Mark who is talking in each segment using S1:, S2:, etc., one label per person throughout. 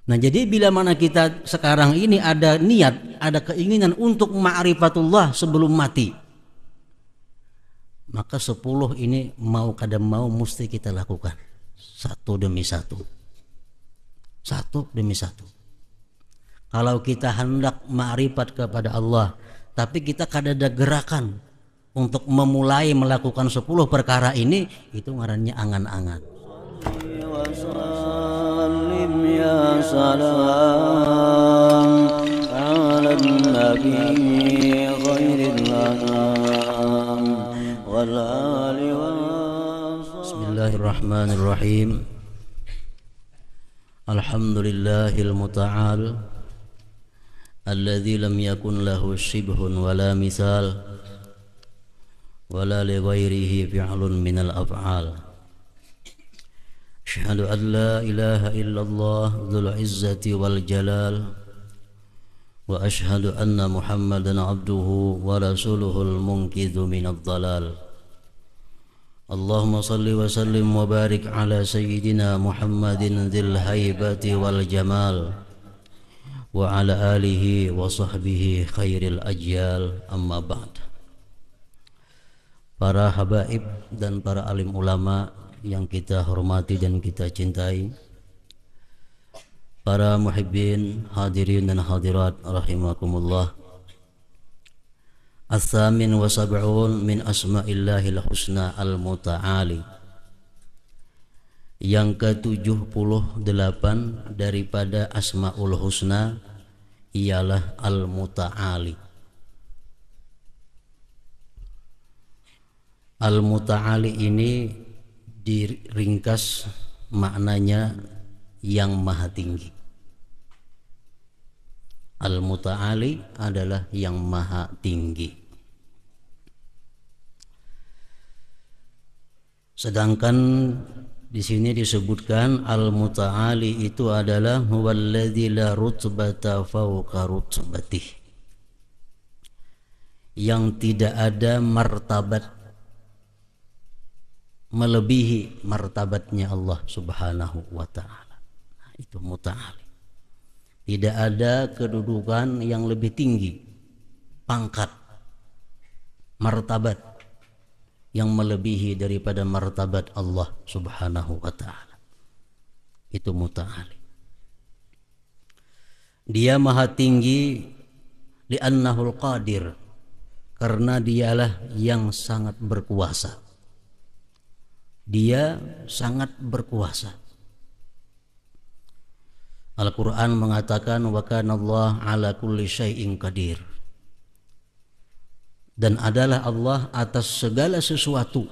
S1: Nah, jadi bila mana kita sekarang ini ada niat, ada keinginan untuk ma'rifatullah sebelum mati, maka 10 ini mau kada mau mesti kita lakukan satu demi satu, satu demi satu. Kalau kita hendak ma'rifat kepada Allah, tapi kita kada ada gerakan untuk memulai melakukan 10 perkara ini, itu ngarannya angan-angan. Ya salam ala nabi khairil anam wal ali wa. Bismillahirrahmanirrahim. Alhamdulillahil muta'al alladzi lam yakun lahu shibhun wala misal wala li ghairihi fi'lun minal af'al. Asyhadu an la ilaha illallah dzul izzati wal jalal wa asyhadu anna Muhammadan abduhu wa rasuluhul munqidhu minadh dhalal. Allahumma salli wa sallim wa barik ala sayyidina Muhammadin dzil haibati wal jamal wa ala alihi wa sahbihi khairil ajyal, amma ba'd. Para habaib dan para alim ulama yang kita hormati dan kita cintai, para muhibbin, hadirin dan hadirat rahimakumullah. As-samin wa sab'un min asma'illahil husna al-muta'ali, yang ke-78 daripada asma'ul husna ialah al-muta'ali. Al-muta'ali ini diringkas maknanya yang maha tinggi. Al-muta'ali adalah yang maha tinggi. Sedangkan di sini disebutkan al-muta'ali itu adalah huwallazi la rutbata fawqa rutbatih, yang tidak ada martabat melebihi martabatnya Allah subhanahu wa ta'ala. Nah, itu muta'ali. Tidak ada kedudukan yang lebih tinggi, pangkat, martabat yang melebihi daripada martabat Allah subhanahu wa ta'ala. Itu muta'ali. Dia maha tinggi li'annahul qadir, karena dialah yang sangat berkuasa. Dia sangat berkuasa. Al-Quran mengatakan wa kana Allah ala kulli syai'in qadir, dan adalah Allah atas segala sesuatu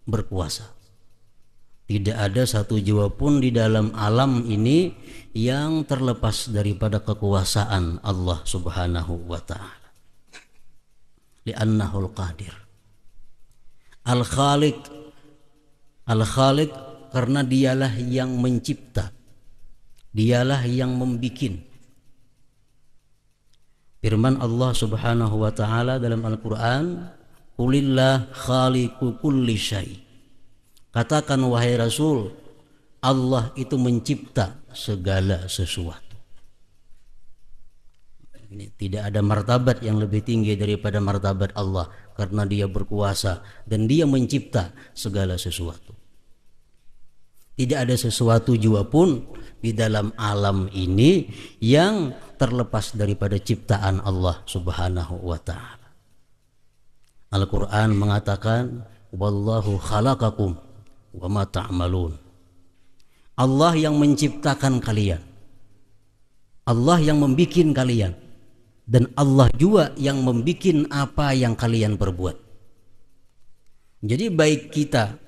S1: berkuasa. Tidak ada satu jiwa pun di dalam alam ini yang terlepas daripada kekuasaan Allah subhanahu wa ta'ala. Li'annahul qadir. Al-Khaliq, Al-Khaliq karena dialah yang mencipta, dialah yang membikin. Firman Allah subhanahu wa ta'ala dalam Al-Quran, Qulillah khaliqu kulli syai'. Katakan wahai Rasul, Allah itu mencipta segala sesuatu. Ini tidak ada martabat yang lebih tinggi daripada martabat Allah, karena dia berkuasa dan dia mencipta segala sesuatu. Tidak ada sesuatu jua pun di dalam alam ini yang terlepas daripada ciptaan Allah subhanahu wa ta'ala. Al-Quran mengatakan, wallahu khalaqakum wa ma ta'malun. Allah yang menciptakan kalian, Allah yang membikin kalian, dan Allah juga yang membikin apa yang kalian perbuat. Jadi baik kita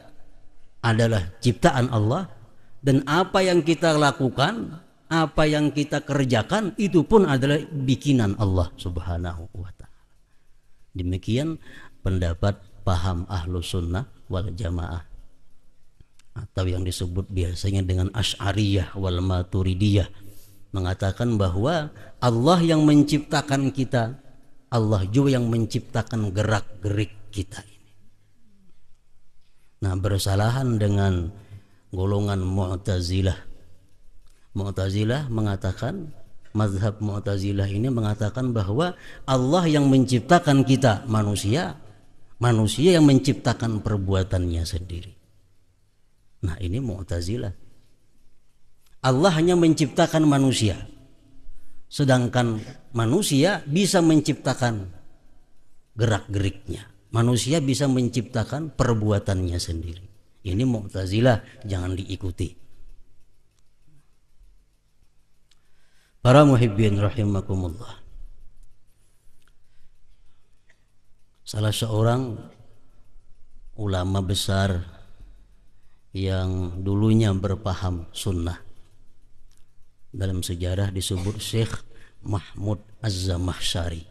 S1: adalah ciptaan Allah, dan apa yang kita lakukan, apa yang kita kerjakan, itu pun adalah bikinan Allah subhanahu wa ta'ala. Demikian pendapat paham ahlu sunnah wal jamaah, atau yang disebut biasanya dengan Asy'ariyah wal Maturidiyah, mengatakan bahwa Allah yang menciptakan kita, Allah juga yang menciptakan gerak-gerik kita ini. Nah, bersalahan dengan golongan Mu'tazilah, Mu'tazilah mengatakan, mazhab Mu'tazilah ini mengatakan bahwa Allah yang menciptakan kita manusia, manusia yang menciptakan perbuatannya sendiri. Nah, ini Mu'tazilah. Allah hanya menciptakan manusia, sedangkan manusia bisa menciptakan gerak-geriknya. Manusia bisa menciptakan perbuatannya sendiri. Ini Mu'tazilah, jangan diikuti. Para muhibbin rahimakumullah, salah seorang ulama besar yang dulunya berpaham sunnah, dalam sejarah disebut Syekh Mahmud Az-Zamakhsyari.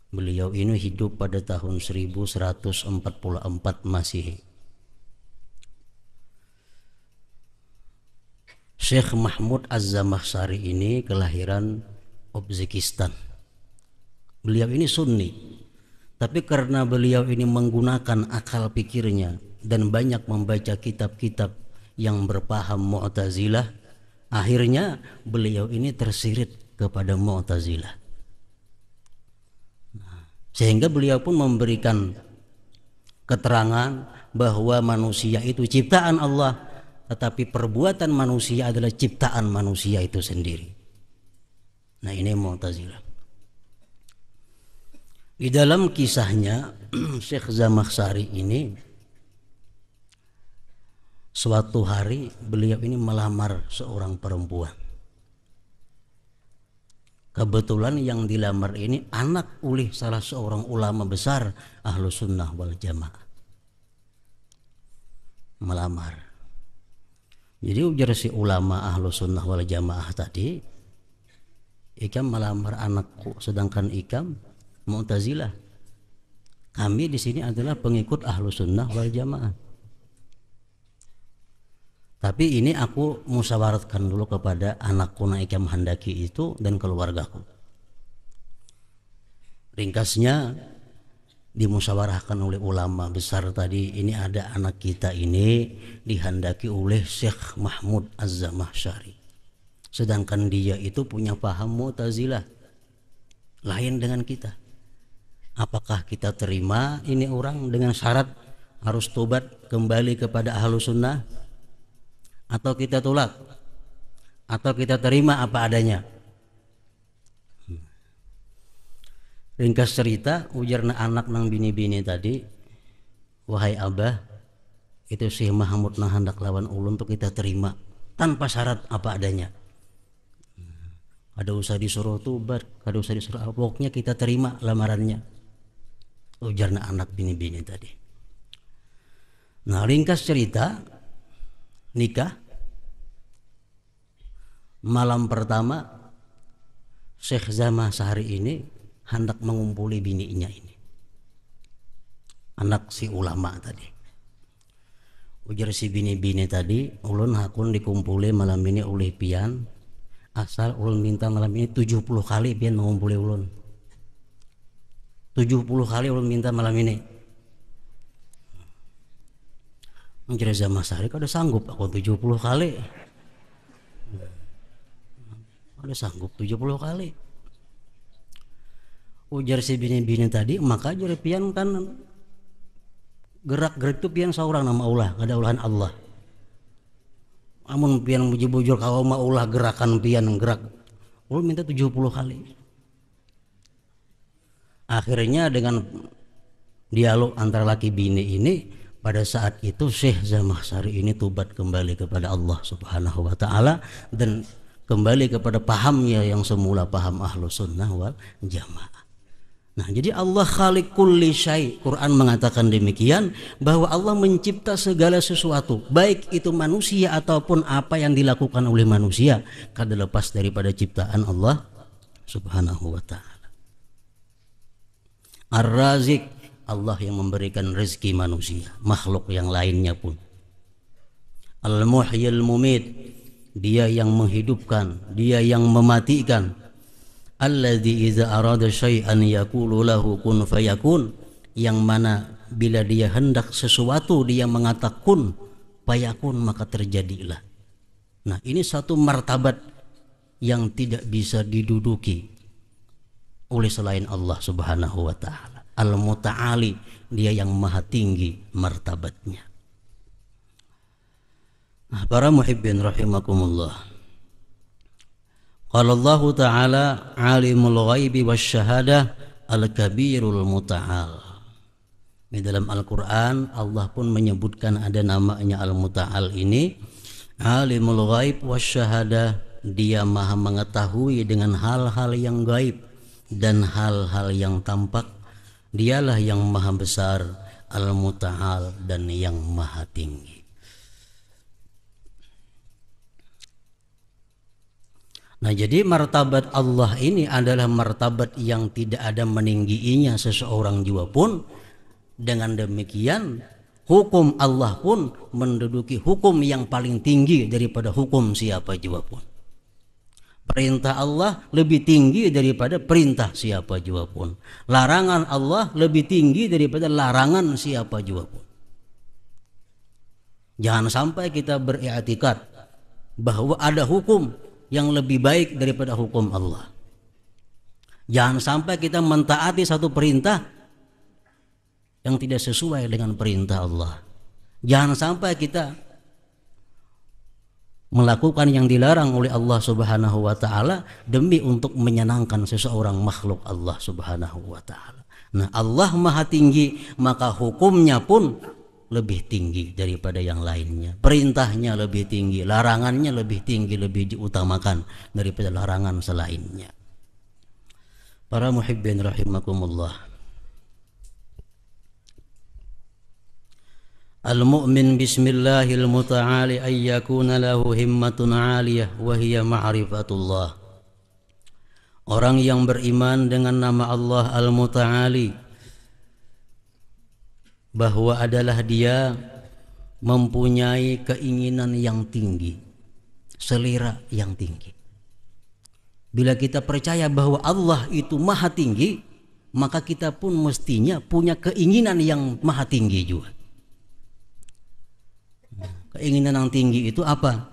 S1: Beliau ini hidup pada tahun 1144 Masehi. Syekh Mahmud Az-Zamakhsyari ini kelahiran Uzbekistan. Beliau ini Sunni, tapi karena beliau ini menggunakan akal pikirnya dan banyak membaca kitab-kitab yang berpaham Mu'tazilah, akhirnya beliau ini tersirit kepada Mu'tazilah. Sehingga beliau pun memberikan keterangan bahwa manusia itu ciptaan Allah, tetapi perbuatan manusia adalah ciptaan manusia itu sendiri. Nah, ini Mu'tazilah. Di dalam kisahnya Syekh Zamakhsyari ini, suatu hari beliau ini melamar seorang perempuan. Kebetulan yang dilamar ini anak oleh salah seorang ulama besar Ahlus Sunnah wal Jamaah. Melamar. Jadi ujar si ulama Ahlus Sunnah wal Jamaah tadi, ikam melamar anakku, sedangkan ikam Mu'tazilah. Kami di sini adalah pengikut Ahlus Sunnah wal Jamaah. Tapi ini aku musyawaratkan dulu kepada anakku na ikam handaki itu dan keluargaku. Ringkasnya, dimusyawarahkan oleh ulama besar tadi, ini ada anak kita ini dihendaki oleh Syekh Mahmud Az-Zamakhsyari, sedangkan dia itu punya paham Mu'tazilah lain dengan kita. Apakah kita terima ini orang dengan syarat harus tobat kembali kepada Ahlus Sunnah, atau kita tolak, atau kita terima apa adanya? Ringkas cerita, ujarna anak nang bini-bini tadi, wahai abah, itu Syekh Mahmud nah hendak lawan ulun untuk kita terima tanpa syarat apa adanya. Ada usah disuruh tubat, ada usah disuruh apa, pokoknya kita terima lamarannya, ujarna anak bini-bini tadi. Nah, ringkas cerita, nikah. Malam pertama Syekh Zamakhsyari ini hendak mengumpuli bininya ini, anak si ulama tadi. Ujar si bini-bini tadi, ulun hakun dikumpuli malam ini oleh pian, asal ulun minta malam ini 70 kali pian mengumpuli ulun. 70 kali ulun minta malam ini. Ujar Zamakhsyari, kada sanggup aku 70 kali. Kada sanggup 70 kali. Ujar si bini-bini tadi, maka ajar pian kan gerak-gerik itu pian seorang nama ulah, ada ulahan Allah. Amun pian bujur-bujur kau ma ulah gerakan pian gerak, ulun minta 70 kali. Akhirnya dengan dialog antara laki bini ini, pada saat itu Syekh Zamakhsyari ini tobat kembali kepada Allah Subhanahu wa taala dan kembali kepada pahamnya yang semula paham Ahlus Sunnah wal Jamaah. Nah, jadi Allah khaliq kulli syai. Quran mengatakan demikian, bahwa Allah mencipta segala sesuatu, baik itu manusia ataupun apa yang dilakukan oleh manusia, kada lepas daripada ciptaan Allah Subhanahu wa taala. Ar-Razik, Allah yang memberikan rezeki manusia, makhluk yang lainnya pun. Al-Muhyil Mumit, dia yang menghidupkan, dia yang mematikan. Alladzi idza arada syai'an yaqulu lahu kun fayakun, yang mana bila dia hendak sesuatu dia mengatakan kun fayakun, maka terjadilah. Nah, ini satu martabat yang tidak bisa diduduki oleh selain Allah Subhanahu wa taala. Al-Muta'ali, dia yang maha tinggi martabatnya. Nah, para muhibbin rahimakumullah. Qala Allah Ta'ala alimul ghaibi wasyahadah al-kabirul muta'al. Di dalam Al-Quran Allah pun menyebutkan ada namanya Al-Muta'al ini. Alimul ghaib wasyahadah, dia maha mengetahui dengan hal-hal yang gaib dan hal-hal yang tampak. Dialah yang maha besar, Al-Muta'al, dan yang maha tinggi. Nah, jadi martabat Allah ini adalah martabat yang tidak ada meninggiinya seseorang juga pun. Dengan demikian hukum Allah pun menduduki hukum yang paling tinggi daripada hukum siapa juga pun. Perintah Allah lebih tinggi daripada perintah siapa juga pun. Larangan Allah lebih tinggi daripada larangan siapa juga pun. Jangan sampai kita beriktikad bahwa ada hukum yang lebih baik daripada hukum Allah. Jangan sampai kita mentaati satu perintah yang tidak sesuai dengan perintah Allah. Jangan sampai kita melakukan yang dilarang oleh Allah Subhanahu wa taala demi untuk menyenangkan seseorang makhluk Allah Subhanahu wa taala. Nah, Allah maha tinggi, maka hukumnya pun lebih tinggi daripada yang lainnya. Perintahnya lebih tinggi, larangannya lebih tinggi, lebih diutamakan daripada larangan selainnya. Para muhibbin rahimakumullah. Al-mu'min bismillahil muta'ali ay yakuna lahu himmatun 'aliyah wa hiya ma'rifatullah. Orang yang beriman dengan nama Allah Al-Muta'ali, bahwa adalah dia mempunyai keinginan yang tinggi, selera yang tinggi. Bila kita percaya bahwa Allah itu maha tinggi, maka kita pun mestinya punya keinginan yang maha tinggi juga. Keinginan yang tinggi itu apa?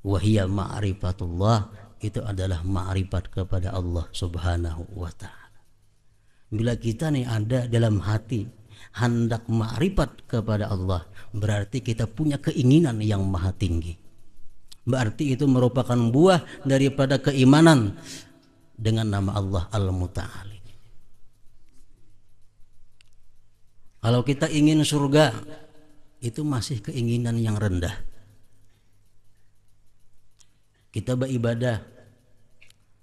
S1: Wahia ma'rifatullah, itu adalah ma'rifat kepada Allah Subhanahu wa ta'ala. Bila kita nih ada dalam hati hendak ma'rifat kepada Allah, berarti kita punya keinginan yang maha tinggi. Berarti itu merupakan buah daripada keimanan dengan nama Allah Al-Muta'ali. Kalau kita ingin surga, itu masih keinginan yang rendah. Kita beribadah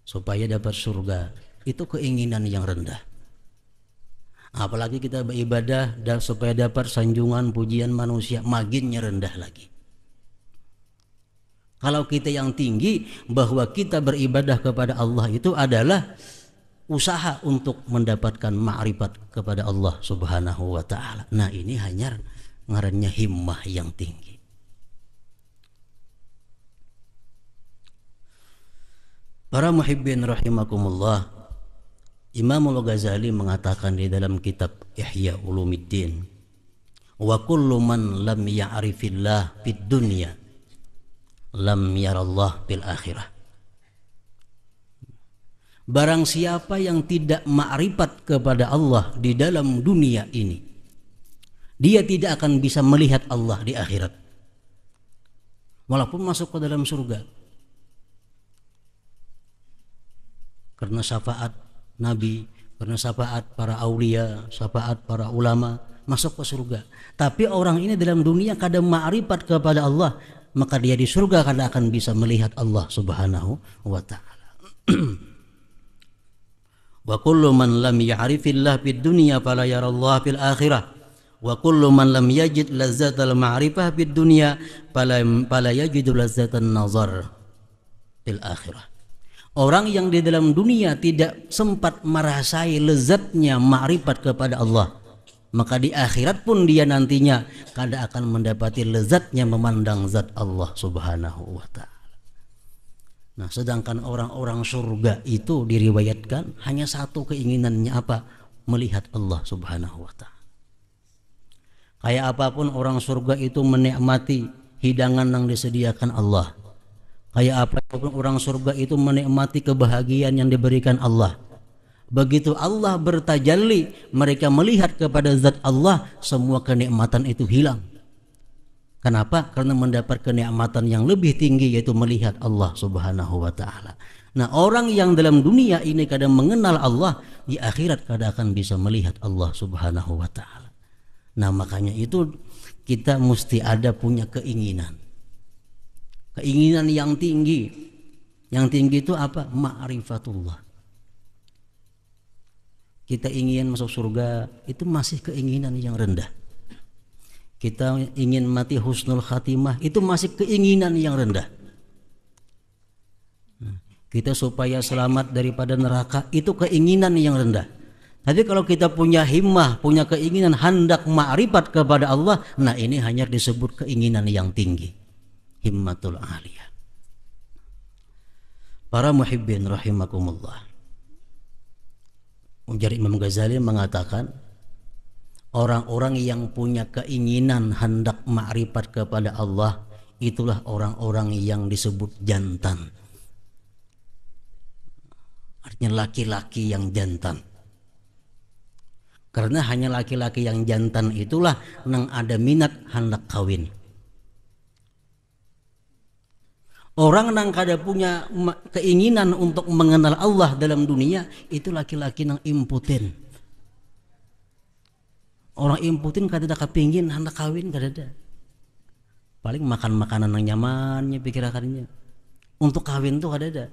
S1: supaya dapat surga, itu keinginan yang rendah. Apalagi kita beribadah dan supaya dapat sanjungan pujian manusia, makinnya rendah lagi. Kalau kita yang tinggi bahwa kita beribadah kepada Allah itu adalah usaha untuk mendapatkan ma'rifat kepada Allah Subhanahu wa ta'ala. Nah, ini hanya ngarannya himmah yang tinggi. Para muhibbin rahimakumullah, Imam Al-Ghazali mengatakan di dalam kitab Ihya Ulumuddin, wa kullu man lam ya'rifillah fid dunya lam yarallah fil akhirah. Barang siapa yang tidak ma'rifat kepada Allah di dalam dunia ini, dia tidak akan bisa melihat Allah di akhirat, walaupun masuk ke dalam surga. Karena syafaat Nabi, karena syafaat para aulia, syafaat para ulama, masuk ke surga. Tapi orang ini dalam dunia kadang ma'rifat kepada Allah, maka dia di surga kadang akan bisa melihat Allah Subhanahu wa ta'ala. Wa kullu man lam ya'rifillah fid dunya fala yarallah fil akhirah. Wa kullu man lam yajid lazzatal ma'rifah fid dunya fala yajidu lazzatan nazar fil akhirah. Orang yang di dalam dunia tidak sempat merasai lezatnya ma'rifat kepada Allah, maka di akhirat pun dia nantinya kada akan mendapati lezatnya memandang zat Allah Subhanahu wa ta'ala. Nah, sedangkan orang-orang surga itu diriwayatkan hanya satu keinginannya, apa? Melihat Allah Subhanahu wa ta'ala. Kayak apapun orang surga itu menikmati hidangan yang disediakan Allah. Kayak apa orang surga itu menikmati kebahagiaan yang diberikan Allah. Begitu Allah bertajalli, mereka melihat kepada zat Allah, semua kenikmatan itu hilang. Kenapa? Karena mendapat kenikmatan yang lebih tinggi, yaitu melihat Allah Subhanahu wa ta'ala. Nah, orang yang dalam dunia ini kadang mengenal Allah, di akhirat kadang akan bisa melihat Allah Subhanahu wa ta'ala. Nah, makanya itu kita mesti ada punya keinginan. Keinginan yang tinggi. Yang tinggi itu apa? Ma'rifatullah. Kita ingin masuk surga, itu masih keinginan yang rendah. Kita ingin mati husnul khatimah, itu masih keinginan yang rendah. Kita supaya selamat daripada neraka, itu keinginan yang rendah. Tapi kalau kita punya himmah, punya keinginan hendak ma'rifat kepada Allah, nah ini hanya disebut keinginan yang tinggi. Himmatul aliyah. Para muhibbin rahimakumullah. Ujar Imam Ghazali mengatakan, orang-orang yang punya keinginan hendak ma'rifat kepada Allah, itulah orang-orang yang disebut jantan. Artinya laki-laki yang jantan. Karena hanya laki-laki yang jantan itulah yang ada minat hendak kawin. Orang yang kada punya keinginan untuk mengenal Allah dalam dunia, itu laki-laki yang impoten. Orang impoten kada ada kepingin hendak kawin, kada ada. Paling makan makanan yang nyamannya pikirakannya. Untuk kawin tuh kada ada.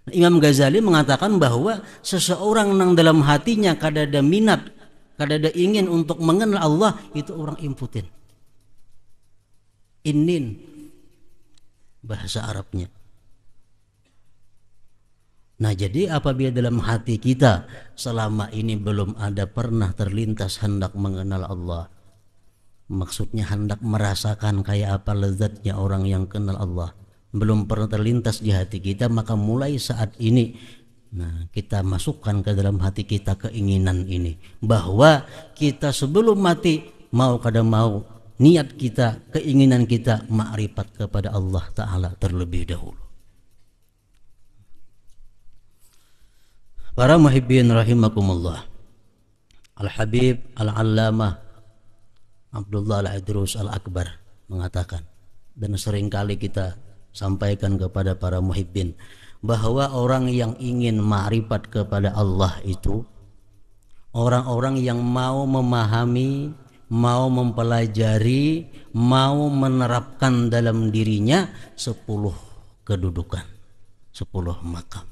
S1: Nah, Imam Ghazali mengatakan bahwa seseorang yang dalam hatinya kada ada minat, kada ada ingin untuk mengenal Allah, itu orang impoten. Inin bahasa Arabnya. Nah, jadi apabila dalam hati kita selama ini belum ada pernah terlintas hendak mengenal Allah, maksudnya hendak merasakan kayak apa lezatnya orang yang kenal Allah, belum pernah terlintas di hati kita, maka mulai saat ini, nah, kita masukkan ke dalam hati kita keinginan ini, bahwa kita sebelum mati, mau kada mau, niat kita, keinginan kita ma'rifat kepada Allah Ta'ala terlebih dahulu. Para muhibbin rahimakumullah, Al-Habib Al-Allamah Abdullah Al-Idrus Al-Akbar mengatakan, dan seringkali kita sampaikan kepada para muhibbin, bahwa orang yang ingin ma'rifat kepada Allah itu orang-orang yang mau memahami, mau mempelajari, mau menerapkan dalam dirinya 10 kedudukan, 10 makam.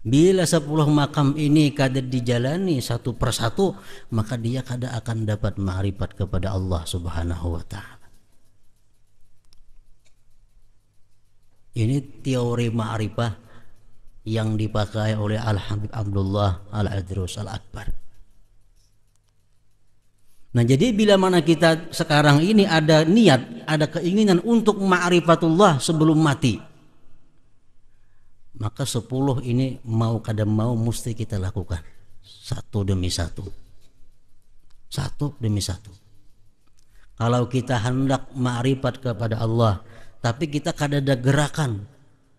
S1: Bila 10 makam ini kada dijalani satu persatu, maka dia kada akan dapat ma'rifat kepada Allah Subhanahu wa ta'ala. Ini teori ma'rifah yang dipakai oleh Al-Habib Abdullah Al-Idrus Al-Akbar. Nah, jadi bila mana kita sekarang ini ada niat, ada keinginan untuk ma'rifatullah sebelum mati, maka 10 ini mau kada mau mesti kita lakukan satu demi satu. Satu demi satu. Kalau kita hendak ma'rifat kepada Allah, tapi kita kada ada gerakan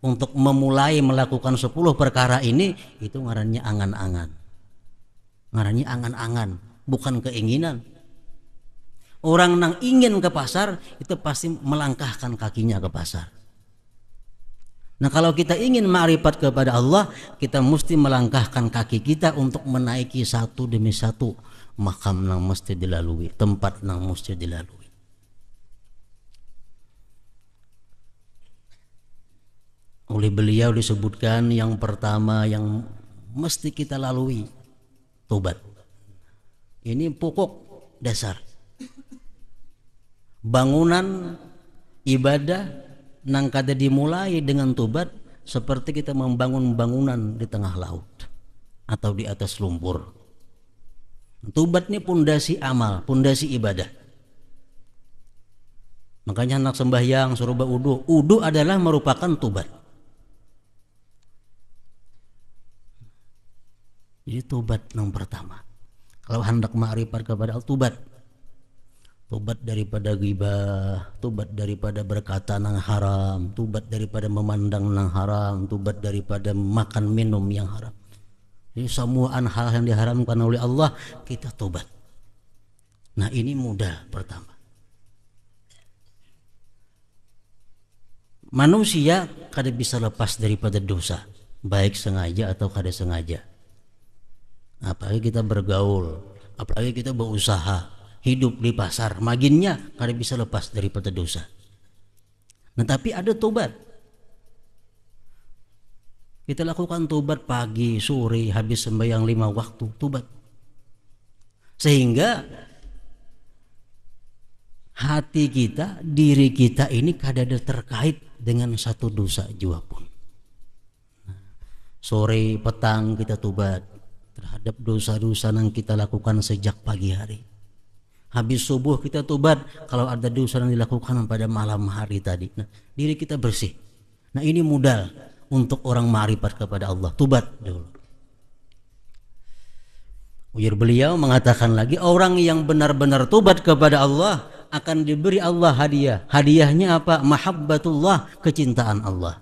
S1: untuk memulai melakukan 10 perkara ini, itu ngarannya angan-angan. Ngarannya angan-angan, bukan keinginan. Orang yang ingin ke pasar itu pasti melangkahkan kakinya ke pasar. Nah, kalau kita ingin ma'rifat kepada Allah, kita mesti melangkahkan kaki kita untuk menaiki satu demi satu makam yang mesti dilalui, tempat yang mesti dilalui. Oleh beliau disebutkan yang pertama yang mesti kita lalui, tobat. Ini pokok dasar. Bangunan ibadah nang kada dimulai dengan tobat, seperti kita membangun bangunan di tengah laut atau di atas lumpur. Tobat ini pondasi amal, pondasi ibadah. Makanya anak sembahyang suruh berwudu. Wudu adalah merupakan tobat. Jadi tobat yang pertama. Kalau hendak ma'rifat kepada Allah, tobat. Tobat daripada ghibah, tobat daripada berkata nang haram, tobat daripada memandang nang haram, tobat daripada makan minum yang haram. Ini semua hal yang diharamkan oleh Allah kita tobat. Nah ini mudah pertama. Manusia kada bisa lepas daripada dosa, baik sengaja atau kada sengaja. Apalagi kita bergaul, apalagi kita berusaha, hidup di pasar, maginnya kada bisa lepas daripada dosa. Nah tapi ada tobat. Kita lakukan tobat pagi, sore, habis sembahyang 5 waktu, tobat. Sehingga hati kita, diri kita ini kada ada terkait dengan satu dosa jua pun. Sore, petang kita tobat terhadap dosa-dosa yang kita lakukan sejak pagi hari. Habis subuh kita tobat kalau ada dosa yang dilakukan pada malam hari tadi. Nah, diri kita bersih. Nah, ini modal untuk orang ma'rifat kepada Allah. Tobat dulu. Ujar beliau mengatakan lagi, orang yang benar-benar tobat kepada Allah akan diberi Allah hadiah. Hadiahnya apa? Mahabbatullah, kecintaan Allah.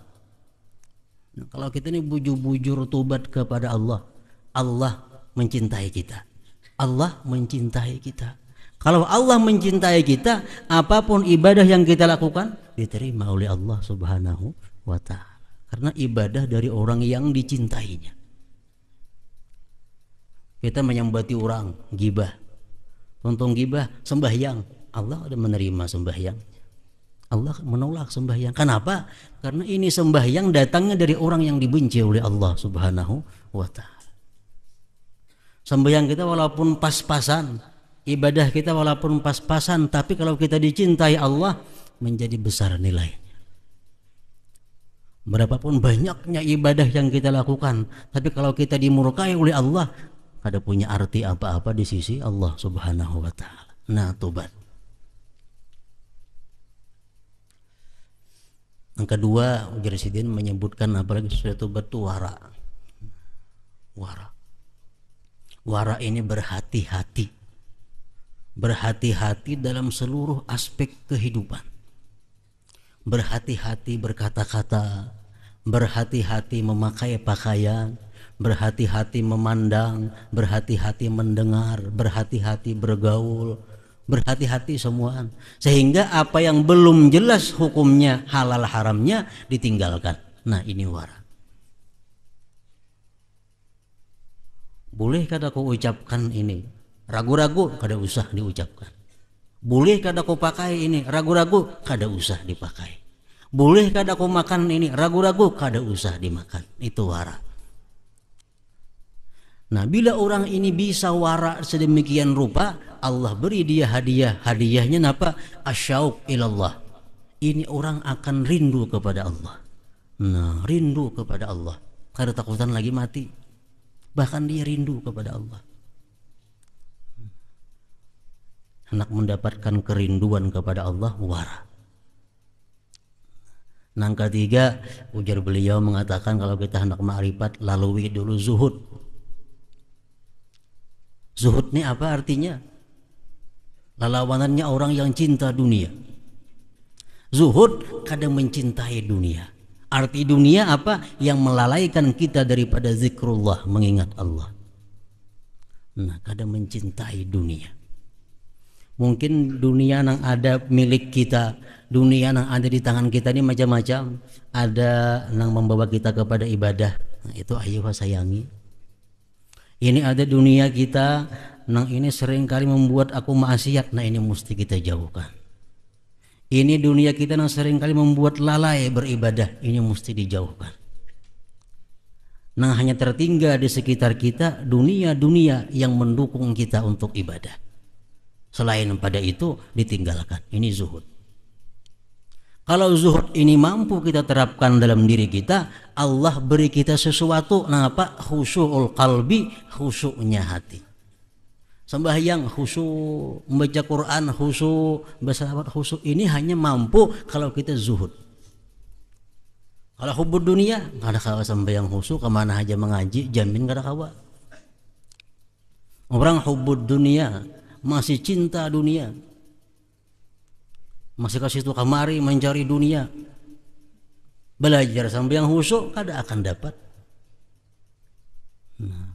S1: Nah, kalau kita ini bujur-bujur tobat kepada Allah, Allah mencintai kita. Allah mencintai kita. Kalau Allah mencintai kita, apapun ibadah yang kita lakukan diterima oleh Allah Subhanahu wa ta'ala. Karena ibadah dari orang yang dicintainya. Kita menyambati orang, gibah. Tonton gibah, sembahyang. Allah ada menerima sembahyang. Allah menolak sembahyang. Kenapa? Karena ini sembahyang datangnya dari orang yang dibenci oleh Allah Subhanahu wa ta'ala. Sembahyang kita walaupun pas-pasan, ibadah kita walaupun pas-pasan, tapi kalau kita dicintai Allah menjadi besar nilainya. Berapapun banyaknya ibadah yang kita lakukan, tapi kalau kita dimurkai oleh Allah, ada punya arti apa-apa di sisi Allah Subhanahu wa ta'ala. Nah, tobat. Yang kedua, ujar Sidin menyebutkan apalagi sudah tobat itu wara. Wara. Wara ini berhati-hati. Berhati-hati dalam seluruh aspek kehidupan. Berhati-hati berkata-kata, berhati-hati memakai pakaian, berhati-hati memandang, berhati-hati mendengar, berhati-hati bergaul, berhati-hati semuaan. Sehingga apa yang belum jelas hukumnya, halal haramnya ditinggalkan. Nah ini wara. Boleh kada kau ucapkan ini? Ragu-ragu kada usah diucapkan. Boleh kada kau pakai ini? Ragu-ragu kada usah dipakai. Boleh kada kau makan ini? Ragu-ragu kada usah dimakan. Itu wara. Nah, bila orang ini bisa wara sedemikian rupa, Allah beri dia hadiah. Hadiahnya apa? Asyauq ilallah. Ini orang akan rindu kepada Allah. Nah, rindu kepada Allah. Kada takutan lagi mati. Bahkan dia rindu kepada Allah. Hendak mendapatkan kerinduan kepada Allah, wara. Nah, ketiga, ujar beliau mengatakan kalau kita hendak ma'rifat, lalui dulu zuhud. Zuhud ini apa artinya? Lawanannya orang yang cinta dunia. Zuhud kadang mencintai dunia. Arti dunia apa? Yang melalaikan kita daripada zikrullah, mengingat Allah. Nah, kadang mencintai dunia. Mungkin dunia yang ada milik kita, dunia yang ada di tangan kita ini macam-macam. Ada yang membawa kita kepada ibadah. Nah, itu ayo sayangi. Ini ada dunia kita, nang ini sering kali membuat aku maksiat. Nah ini mesti kita jauhkan. Ini dunia kita nang sering kali membuat lalai beribadah. Ini mesti dijauhkan. Nang hanya tertinggal di sekitar kita dunia-dunia yang mendukung kita untuk ibadah. Selain pada itu ditinggalkan. Ini zuhud. Kalau zuhud ini mampu kita terapkan dalam diri kita, Allah beri kita sesuatu, apa? Khusyu'ul qalbi, khusyuknya hati. Sembahyang khusyuk, membaca Quran khusyuk, bersahabat khusyuk. Ini hanya mampu kalau kita zuhud. Kalau hubud dunia, kada kawa sembahyang khusyuk, kemana aja mengaji, jamin kada kawa. Orang hubud dunia, masih cinta dunia, masih kasih situ kamari mencari dunia, belajar sampai yang khusyuk kada akan dapat. Nah,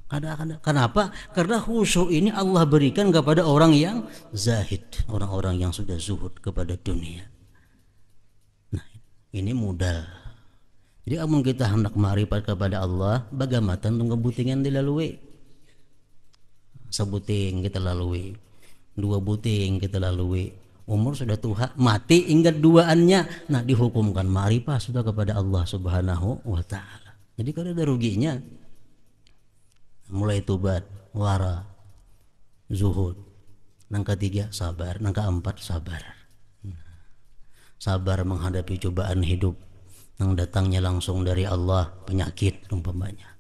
S1: kenapa? Karena khusyuk ini Allah berikan kepada orang yang zahid, orang-orang yang sudah zuhud kepada dunia. Nah, ini modal. Jadi amun kita hendak marifat kepada Allah, bagaimana tunggu butingan dilalui. Sebuting kita lalui, 2 buting kita lalui, umur sudah tua, mati ingat duaannya. Nah, dihukumkan marifat sudah kepada Allah Subhanahu wa taala. Jadi kalau ada ruginya, mulai tobat, wara, zuhud. Nang ketiga sabar, nang keempat sabar. Sabar menghadapi cobaan hidup yang datangnya langsung dari Allah, penyakit umpamanya.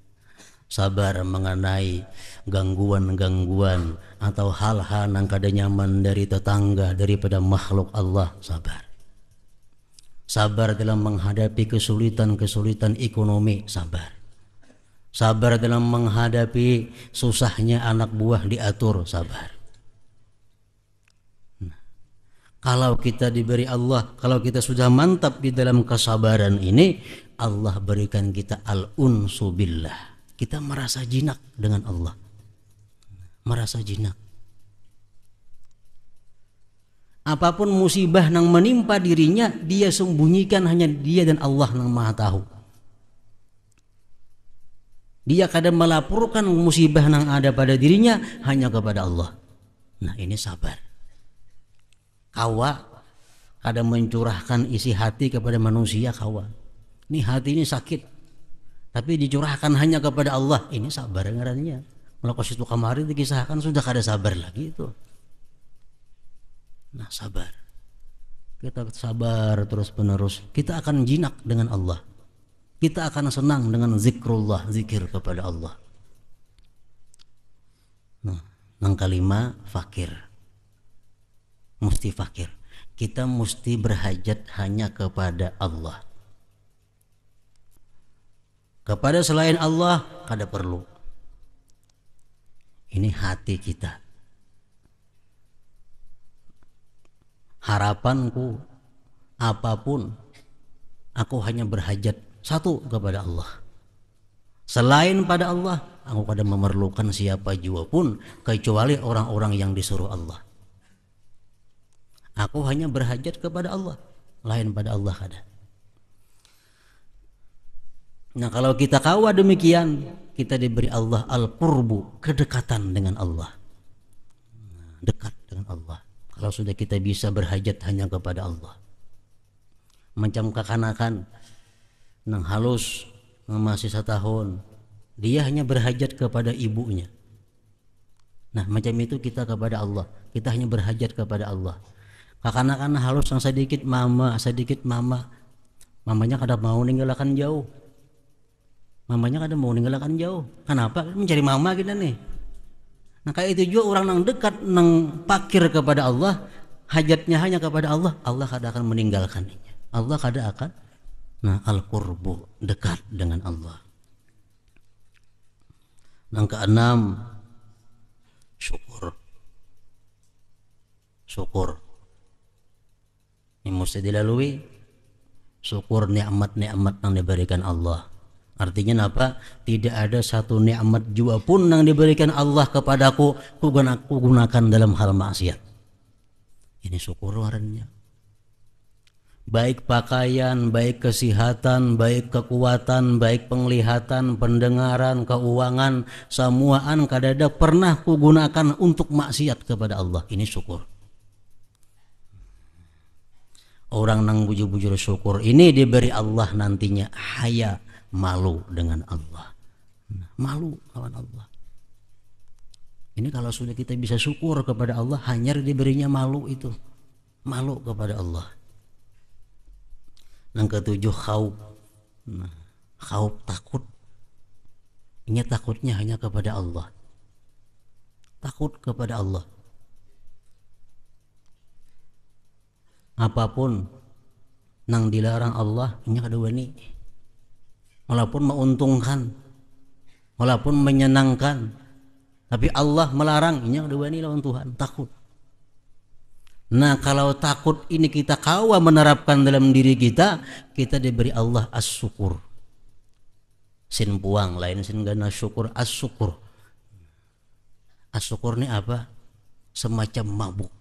S1: Sabar mengenai gangguan-gangguan atau hal-hal yang kada nyaman dari tetangga, daripada makhluk Allah, sabar. Sabar dalam menghadapi kesulitan-kesulitan ekonomi, sabar. Sabar dalam menghadapi susahnya anak buah diatur, sabar. Nah, kalau kita diberi Allah, kalau kita sudah mantap di dalam kesabaran ini, Allah berikan kita al-unsu billah. Kita merasa jinak dengan Allah, merasa jinak. Apapun musibah yang menimpa dirinya, dia sembunyikan, hanya dia dan Allah yang maha tahu. Dia kadang melaporkan musibah yang ada pada dirinya hanya kepada Allah. Nah, ini sabar. Kawa kadang mencurahkan isi hati kepada manusia, kawa. Ini hati ini sakit, tapi dicurahkan hanya kepada Allah. Ini sabar ngarannya. Melakukan situ kemarin dikisahkan sudah kada sabar lagi itu. Nah, sabar. Kita sabar terus menerus, kita akan jinak dengan Allah. Kita akan senang dengan zikrullah, zikir kepada Allah. Nah, yang kelima, fakir. Mesti fakir. Kita mesti berhajat hanya kepada Allah. Kepada selain Allah kada perlu. Ini hati kita. Harapanku apapun, aku hanya berhajat satu kepada Allah. Selain pada Allah, aku kada memerlukan siapa jua pun kecuali orang-orang yang disuruh Allah. Aku hanya berhajat kepada Allah, lain pada Allah kada. Nah, kalau kita kawa demikian, kita diberi Allah al-qurbu, kedekatan dengan Allah. Dekat dengan Allah. Kalau sudah kita bisa berhajat hanya kepada Allah. Macam kekanakan nang halus masih 1 tahun, dia hanya berhajat kepada ibunya. Nah, macam itu kita kepada Allah. Kita hanya berhajat kepada Allah. Kekanakan halus yang sedikit mama. Mamanya kada mau ninggalkan jauh. Mamanya kada mau ninggalkan jauh. Kenapa? Mencari mama kita nih. Nah, kayak itu juga orang yang dekat, yang pakir kepada Allah, hajatnya hanya kepada Allah, Allah kada akan meninggalkannya. Allah kada akan. Nah, al-qurbu, dekat dengan Allah. Yang keenam, syukur. Syukur. Ini mesti dilalui. Syukur nikmat-nikmat yang diberikan Allah. Artinya apa? Tidak ada satu nikmat jua pun yang diberikan Allah kepadaku ku gunakan dalam hal maksiat. Ini syukur warnanya. Baik pakaian, baik kesehatan, baik kekuatan, baik penglihatan, pendengaran, keuangan, semuaan kadada pernah ku gunakan untuk maksiat kepada Allah. Ini syukur. Orang nang bujur-bujur syukur ini diberi Allah nantinya haya, malu dengan Allah. Malu lawan Allah. Ini kalau sudah kita bisa syukur kepada Allah, hanya diberinya malu itu. Malu kepada Allah. Yang ketujuh, khauf. Khauf, takut. Ini takutnya hanya kepada Allah. Takut kepada Allah. Apapun nang dilarang Allah, ini kada wani. Walaupun menguntungkan, walaupun menyenangkan, tapi Allah melarang, ini kada wani lawan Tuhan, takut. Nah, kalau takut ini kita kawa menerapkan dalam diri kita, kita diberi Allah as-syukur. Sin puang lain sin gana syukur, as-syukur. As-syukur ini apa? Semacam mabuk.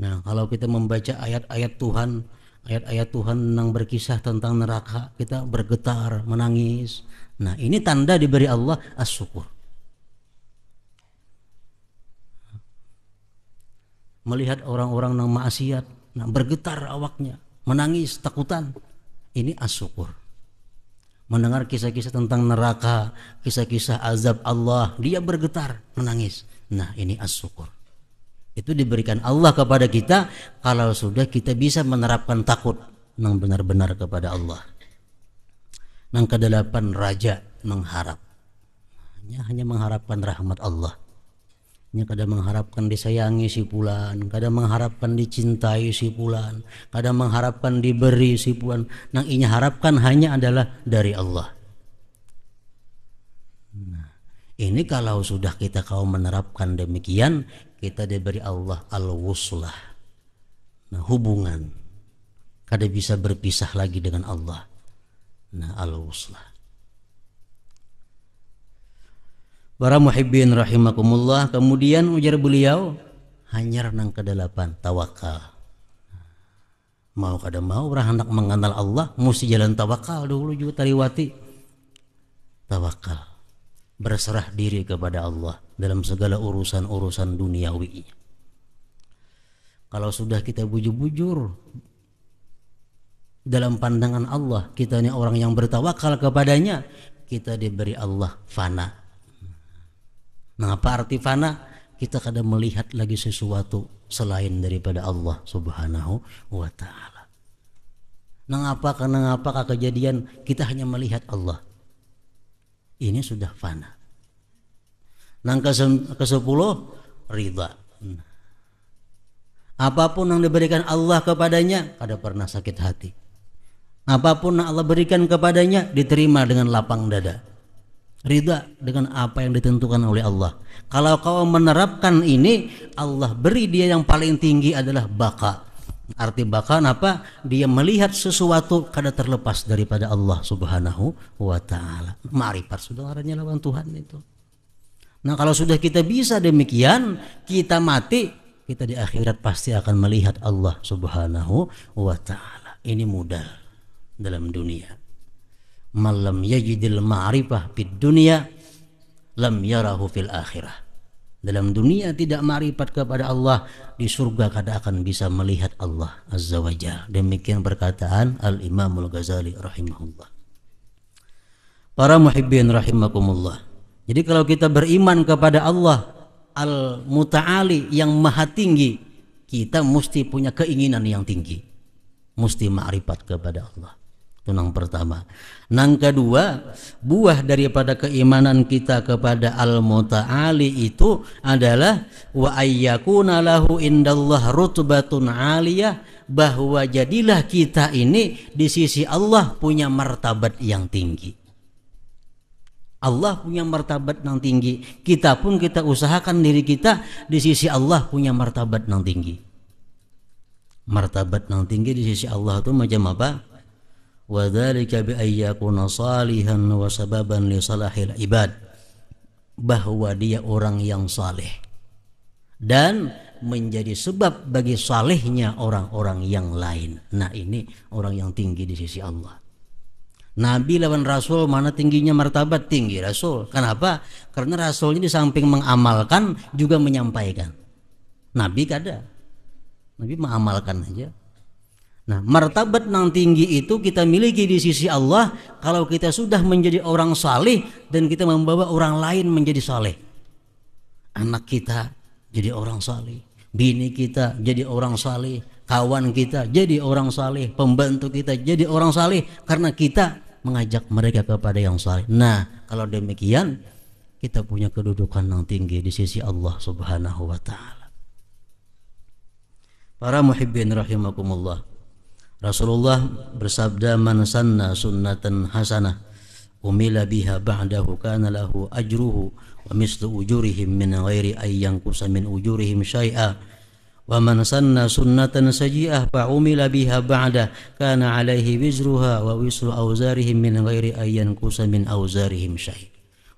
S1: Nah, kalau kita membaca ayat-ayat Tuhan yang berkisah tentang neraka, kita bergetar, menangis. Nah, ini tanda diberi Allah as-syukur. Melihat orang-orang yang maksiat, nah bergetar awaknya, menangis, takutan. Ini as-syukur. Mendengar kisah-kisah tentang neraka, kisah-kisah azab Allah, dia bergetar, menangis. Nah, ini as-syukur. Itu diberikan Allah kepada kita kalau sudah kita bisa menerapkan takut yang benar-benar kepada Allah. Yang kedelapan, raja, mengharap. Hanya mengharapkan rahmat Allah. Kadang mengharapkan disayangi si fulan, kadang mengharapkan dicintai si fulan, kadang mengharapkan diberi si fulan. Yang inya harapkan hanya adalah dari Allah. Nah, ini kalau sudah kita menerapkan demikian, kita diberi Allah al-wuslah. Nah, hubungan. Kada bisa berpisah lagi dengan Allah. Nah, al-wuslah. Para muhibbin rahimakumullah, kemudian ujar beliau, hanya nang kedelapan, tawakal. Mau kada mau orang hendak mengenal Allah, mesti jalan tawakal dulu juga tariwati. Tawakal, berserah diri kepada Allah dalam segala urusan-urusan duniawi. Kalau sudah kita bujur-bujur dalam pandangan Allah, kita ini orang yang bertawakal kepadanya, kita diberi Allah fana. Nah, apa arti fana? Kita kadang melihat lagi sesuatu selain daripada Allah Subhanahu wa ta'ala. Karena apa kejadian kita hanya melihat Allah. Ini sudah fana. Nang ke-10, ridha. Apapun yang diberikan Allah kepadanya, kada pernah sakit hati. Apapun yang Allah berikan kepadanya, diterima dengan lapang dada. Ridha dengan apa yang ditentukan oleh Allah. Kalau kau menerapkan ini, Allah beri dia yang paling tinggi adalah baka. Arti baka apa? Dia melihat sesuatu kada terlepas daripada Allah Subhanahu wa ta'ala. Ma'rifat saudaranya lawan Tuhan itu. Nah, kalau sudah kita bisa demikian, kita mati, kita di akhirat pasti akan melihat Allah Subhanahu wa ta'ala. Ini modal dalam dunia. Malam yajidil ma'rifah fid dunya lam yarahu fil akhirah. Dalam dunia tidak ma'rifat kepada Allah, di surga kada akan bisa melihat Allah Azza wa Jalla. Demikian perkataan Al-Imamul Ghazali rahimahullah. Para muhibbin rahimakumullah. Jadi kalau kita beriman kepada Allah Al-Muta'ali yang maha tinggi, kita mesti punya keinginan yang tinggi. Mesti ma'rifat kepada Allah. Itu yang pertama. Yang kedua, buah daripada keimanan kita kepada Al-Muta'ali itu adalah wa ayyakuna lahu indallah rutbatun aliyah, bahwa jadilah kita ini di sisi Allah punya martabat yang tinggi. Allah punya martabat yang tinggi. Kita pun kita usahakan diri kita di sisi Allah punya martabat yang tinggi. Martabat yang tinggi di sisi Allah itu macam apa? Wa dzalika bi ayyakuna salihan wa sababan li salahil ibad, bahwa dia orang yang saleh dan menjadi sebab bagi salehnya orang-orang yang lain. Nah, ini orang yang tinggi di sisi Allah. Nabi lawan Rasul mana tingginya martabat? Tinggi Rasul. Kenapa? Karena Rasulnya di samping mengamalkan juga menyampaikan. Nabi kada. Nabi mengamalkan aja. Nah, martabat yang tinggi itu kita miliki di sisi Allah kalau kita sudah menjadi orang saleh dan kita membawa orang lain menjadi saleh. Anak kita jadi orang saleh, bini kita jadi orang saleh, kawan kita jadi orang saleh, pembantu kita jadi orang saleh karena kita mengajak mereka kepada yang saleh. Nah, kalau demikian kita punya kedudukan yang tinggi di sisi Allah Subhanahu wa ta'ala. Para muhibbin rahimakumullah. Rasulullah bersabda, man sanna sunnatan hasanah umila biha ba'dahu kana lahu ajruhu wa mislu ujurihim min ghairi ay yanqusa min ujurihim syai'a Wa man sanna sunnatan sayyi'ah fa umila biha ba'da kana 'alaihi wizruha wa wizru auzarihim min ghairi ayyan kusa min auzarihim syai'.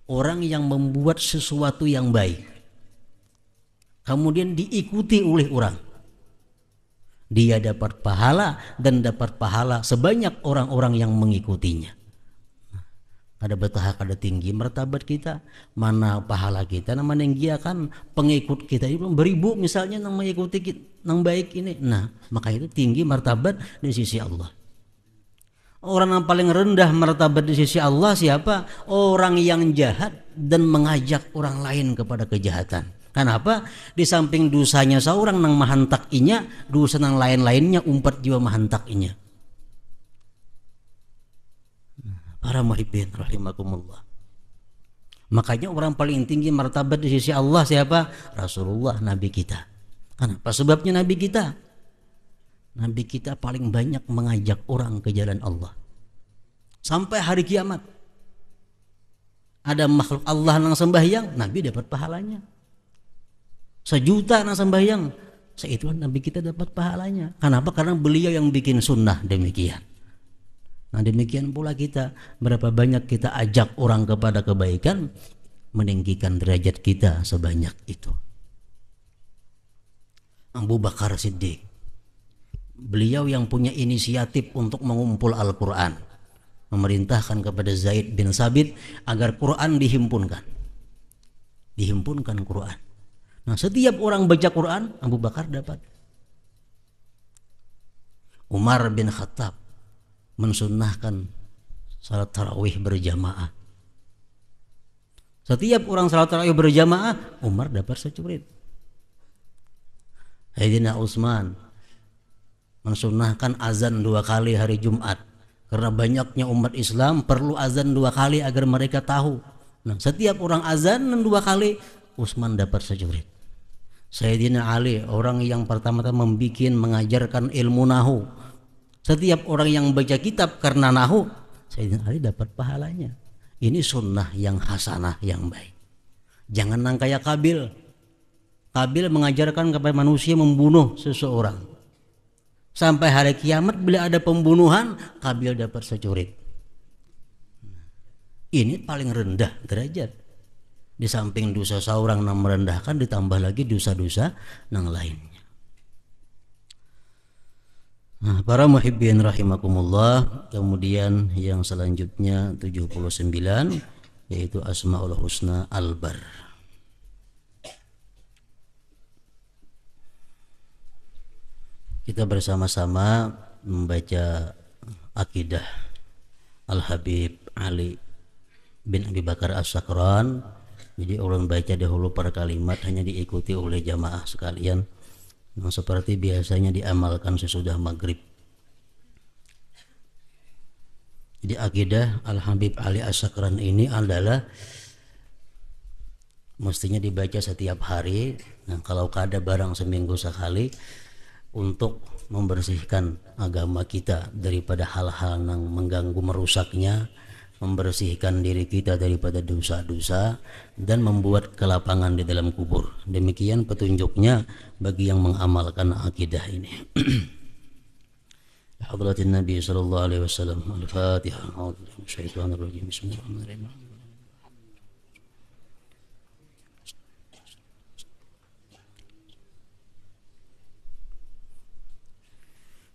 S1: Orang yang membuat sesuatu yang baik kemudian diikuti oleh orang, dia dapat pahala dan dapat pahala sebanyak orang-orang yang mengikutinya. Ada betah kada tinggi martabat kita, mana pahala kita, nama nenggiakan pengikut kita itu beribu misalnya nang mengikuti kita, nang baik ini. Nah, maka itu tinggi martabat di sisi Allah. Orang yang paling rendah martabat di sisi Allah siapa? Orang yang jahat dan mengajak orang lain kepada kejahatan. Kenapa? Di samping dosanya seorang nang mahantak inya, dosa nang lain-lainnya umpat jiwa mahantak inya. Para muhibbin rahimakumullah. Makanya orang paling tinggi martabat di sisi Allah siapa? Rasulullah, Nabi kita. Kenapa? Sebabnya Nabi kita. Nabi kita paling banyak mengajak orang ke jalan Allah. Sampai hari kiamat. Ada makhluk Allah yang sembahyang, Nabi dapat pahalanya. 1 juta yang sembahyang, seituan Nabi kita dapat pahalanya. Kenapa? Karena beliau yang bikin sunnah demikian. Nah demikian pula kita, berapa banyak kita ajak orang kepada kebaikan, meninggikan derajat kita sebanyak itu. Abu Bakar Siddiq, beliau yang punya inisiatif untuk mengumpul Al-Quran, memerintahkan kepada Zaid bin Sabit agar Quran dihimpunkan Quran. Nah setiap orang baca Quran, Abu Bakar dapat. Umar bin Khattab mensunnahkan salat tarawih berjamaah. Setiap orang salat tarawih berjamaah, Umar dapat securit. Sayyidina Utsman mensunnahkan azan 2 kali hari Jumat, karena banyaknya umat Islam perlu azan 2 kali agar mereka tahu. Nah, setiap orang azan 2 kali, Utsman dapat securit. Sayyidina Ali, orang yang pertama-tama mengajarkan ilmu nahu. Setiap orang yang baca kitab karena nahu, Sayyidina Ali dapat pahalanya. Ini sunnah yang hasanah yang baik. Jangan nang kayak Kabil. Kabil mengajarkan kepada manusia membunuh seseorang. Sampai hari kiamat bila ada pembunuhan, Kabil dapat securit. Ini paling rendah derajat. Di samping dosa seorang yang merendahkan, ditambah lagi dosa-dosa yang lainnya. Nah, para muhibbin rahimakumullah, kemudian yang selanjutnya 79 yaitu Asmaul Husna Al-Bar. Kita bersama-sama membaca akidah Al-Habib Ali bin Abi Bakar As-Sakran. Jadi orang baca dahulu per kalimat, hanya diikuti oleh jamaah sekalian. Nah, seperti biasanya diamalkan sesudah maghrib. Jadi akidah Al-Habib Ali As-Sakran ini adalah mestinya dibaca setiap hari. Nah, kalau kada barang seminggu sekali, untuk membersihkan agama kita daripada hal-hal yang mengganggu merusaknya, membersihkan diri kita daripada dosa-dosa, dan membuat kelapangan di dalam kubur. Demikian petunjuknya bagi yang mengamalkan akidah ini. Hadratin Nabi sallallahu alaihi wasallam. Al-Fatihah. A'udzu syaitanir rajim. Bismillahirrahmanirrahim.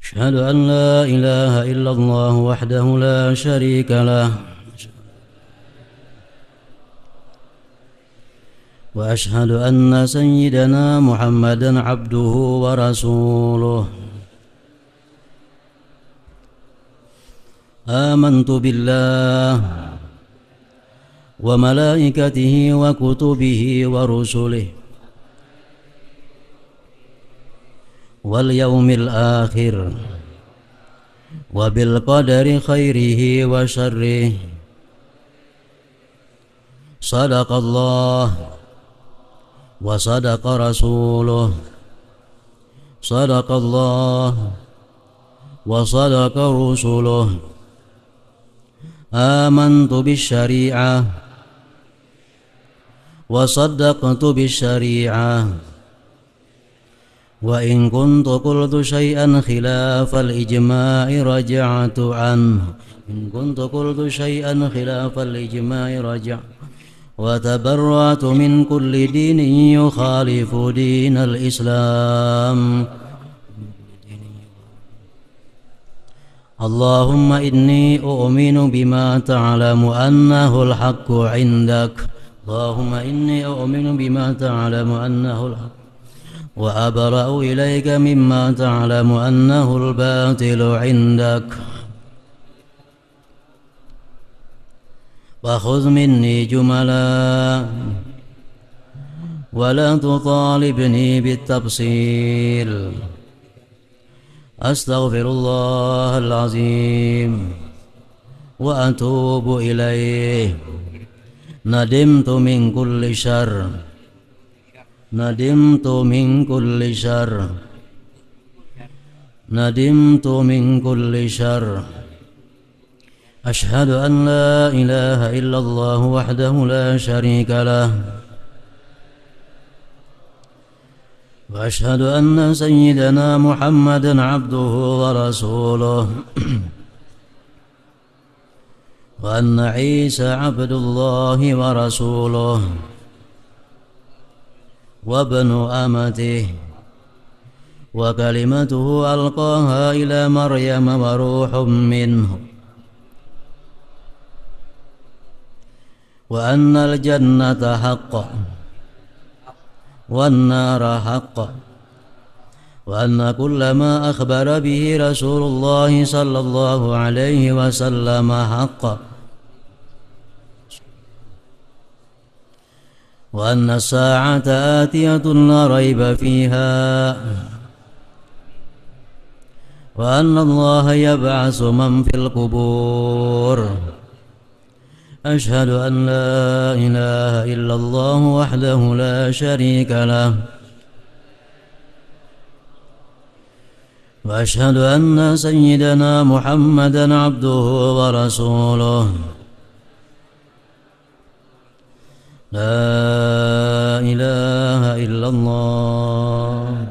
S1: أشهد أن لا إله إلا الله وحده لا شريك له وأشهد أن سيدنا محمدا عبده ورسوله آمنت بالله وملائكته وكتبه ورسله واليوم الآخر وبالقدر خيره وشره صدق الله وصدق رسوله صدق الله وصدق رسوله آمنت بالشريعة وصدقت بالشريعة وإن كنت قلت شيئا خلاف الإجماع رجعت عنه إن كنت قلت شيئا خلاف الإجماع رجعت وتبرأت من كل دين يخالف دين الإسلام اللهم إني أؤمن بما تعلم أنه الحق عندك اللهم إني أؤمن بما تعلم أنه الحق وأبرأ إليك مما تعلم أنه الباطل عندك وخذ مني جملا ولا تطالبني بالتفصيل أستغفر الله العظيم وأتوب إليه ندمت من كل شر ندمت من كل شر ندمت من كل شر أشهد أن لا إله إلا الله وحده لا شريك له وأشهد أن سيدنا محمدا عبده ورسوله وأن عيسى عبد الله ورسوله وابن أمته وكلمته ألقاها إلى مريم وروح منه وأن الجنة حق والنار حق وأن كل ما أخبر به رسول الله صلى الله عليه وسلم حق وأن الساعة آتية لا ريب فيها وأن الله يبعث من في القبور أشهد أن لا إله إلا الله وحده لا شريك له وأشهد أن سيدنا محمدا عبده ورسوله لا إله إلا الله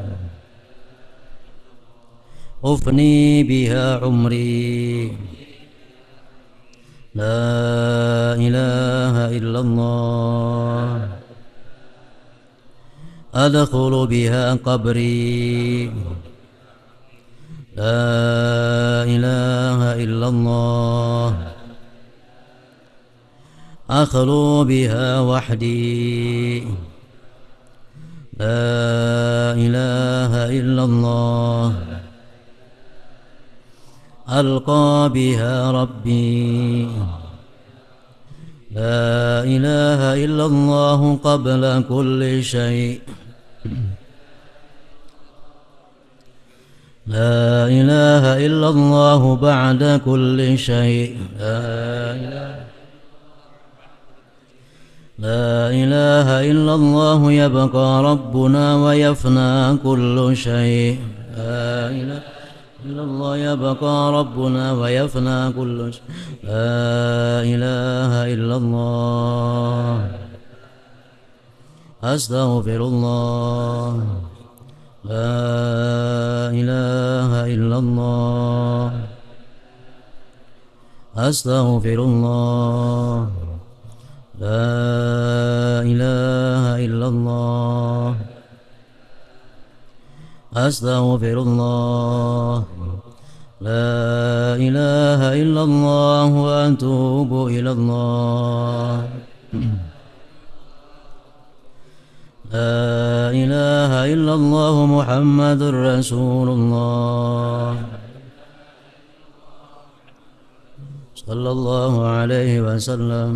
S1: أفني بها عمري لا إله إلا الله أدخل بها قبري لا إله إلا الله أخلو بها وحدي لا إله إلا الله ألقى بها ربي لا إله إلا الله قبل كل شيء لا إله إلا الله بعد كل شيء لا إله إلا الله يبقى ربنا ويفنى كل شيء لا إله إلا الله يبقى ربنا ويفنى كل شيء لا إله إلا الله أستغفر الله لا إله إلا الله أستغفر الله لا إله إلا الله أستغفر الله لا إله إلا الله وأتوب إلى الله لا إله إلا الله محمد رسول الله صلى الله عليه وسلم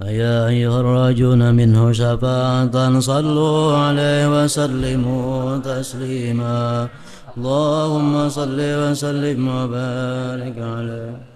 S1: يا أيها الراجون منه شفاعة صلوا عليه وسلموا تسليما اللهم صل وسلم وبارك عليه